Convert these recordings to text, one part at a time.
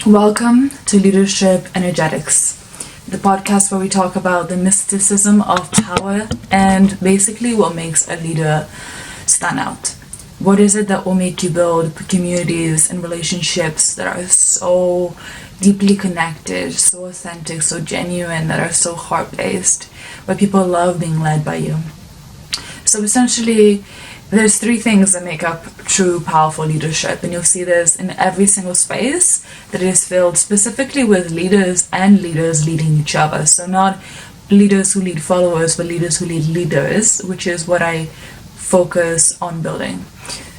Welcome to Leadership Energetics, the podcast where we talk about the mysticism of power and basically what makes a leader stand out. What is it that will make you build communities and relationships that are so deeply connected, so authentic, so genuine, that are so heart-based, where people love being led by you? So essentially, there's three things that make up true powerful leadership, and you'll see this in every single space that is filled specifically with leaders and leaders leading each other. So not leaders who lead followers, but leaders who lead leaders, which is what I focus on building.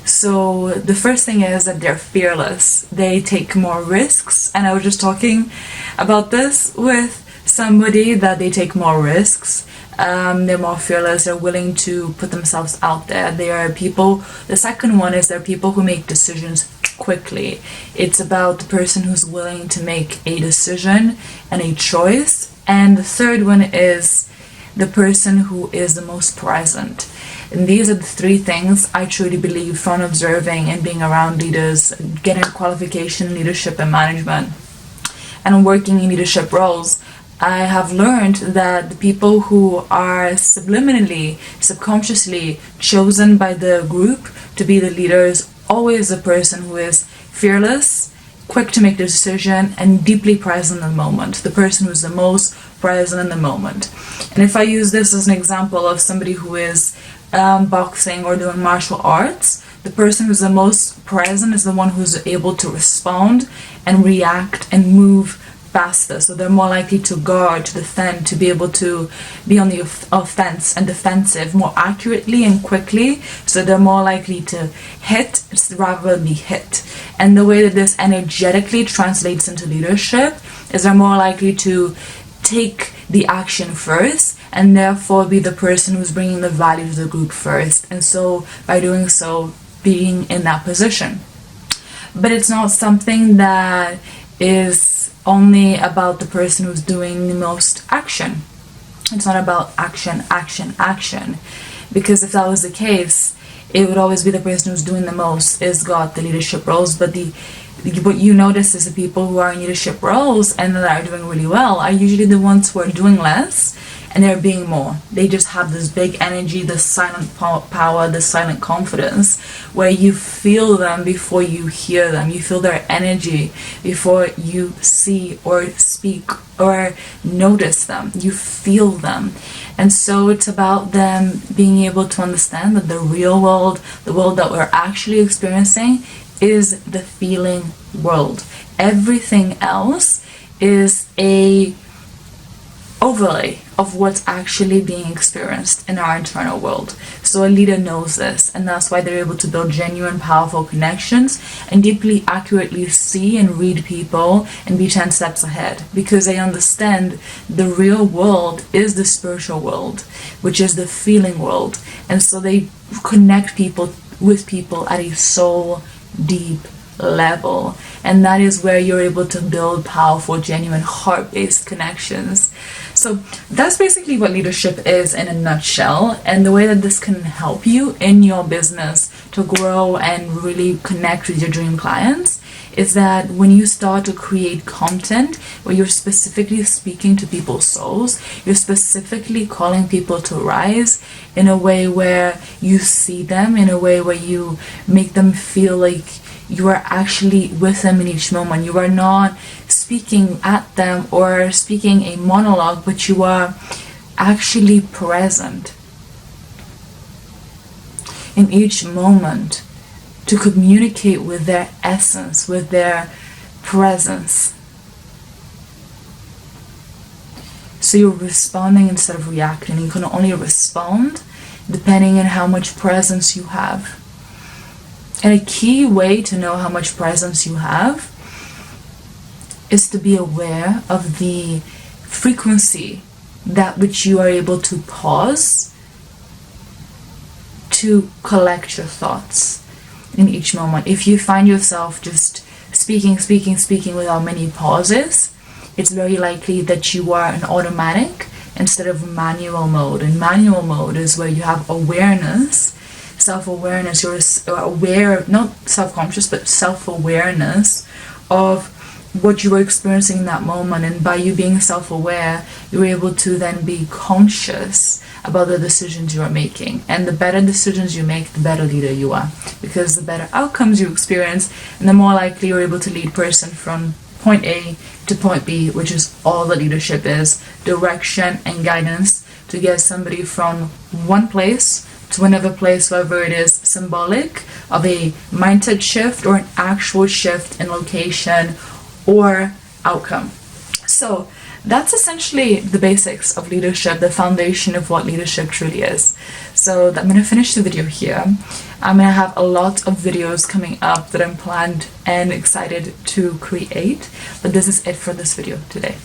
So the first thing is that they're fearless. They take more risks, and I was just talking about this with somebody, that they take more risks. They're more fearless. They're willing to put themselves out there. They are people. The second one is they're people who make decisions quickly. It's about the person who's willing to make a decision and a choice. And the third one is the person who is the most present. And these are the three things I truly believe from observing and being around leaders, getting a qualification in leadership and management, and working in leadership roles. I have learned that the people who are subliminally, subconsciously chosen by the group to be the leaders, always the person who is fearless, quick to make the decision, and deeply present in the moment. The person who is the most present in the moment. And if I use this as an example of somebody who is boxing or doing martial arts, the person who's the most present is the one who's able to respond and react and move faster. So they're more likely to guard, to defend, to be able to be on the offense and defensive more accurately and quickly. So they're more likely to hit rather than be hit. And the way that this energetically translates into leadership is they're more likely to take the action first and therefore be the person who's bringing the value to the group first. And so by doing so, being in that position. But it's not something that is only about the person who's doing the most action. It's not about action. Because if that was the case, it would always be the person who's doing the most is got the leadership roles. But what you notice is the people who are in leadership roles and that are doing really well are usually the ones who are doing less and they're being more. They just have this big energy, this silent power, this silent confidence, where you feel them before you hear them. You feel their energy before you see or speak or notice them. You feel them. And so it's about them being able to understand that the real world, the world that we're actually experiencing, is the feeling world. Everything else is a overlay of what's actually being experienced in our internal world. So a leader knows this, and that's why they're able to build genuine, powerful connections and deeply, accurately see and read people and be 10 steps ahead, because they understand the real world is the spiritual world, which is the feeling world. And so they connect people with people at a soul deep level, and that is where you're able to build powerful, genuine, heart-based connections. So that's basically what leadership is in a nutshell, and the way that this can help you in your business to grow and really connect with your dream clients is that when you start to create content where you're specifically speaking to people's souls, you're specifically calling people to rise in a way where you see them, in a way where you make them feel like you are actually with them in each moment. You are not speaking at them or speaking a monologue, but you are actually present in each moment to communicate with their essence, with their presence. So you're responding instead of reacting. You can only respond depending on how much presence you have. And a key way to know how much presence you have is to be aware of the frequency that which you are able to pause to collect your thoughts in each moment. If you find yourself just speaking without many pauses, it's very likely that you are in automatic instead of manual mode. And manual mode is where you have awareness, self-awareness, you're aware, not self-conscious, but self-awareness of what you were experiencing in that moment, and by you being self-aware, you're able to then be conscious about the decisions you are making. And the better decisions you make, the better leader you are, because the better outcomes you experience, and the more likely you're able to lead person from point A to point B, which is all that leadership is: direction and guidance to get somebody from one place to another place, whether it is symbolic of a mindset shift or an actual shift in location or outcome. So that's essentially the basics of leadership, the foundation of what leadership truly is. So I'm going to finish the video here. I'm going to have a lot of videos coming up that I'm planned and excited to create, but this is it for this video today.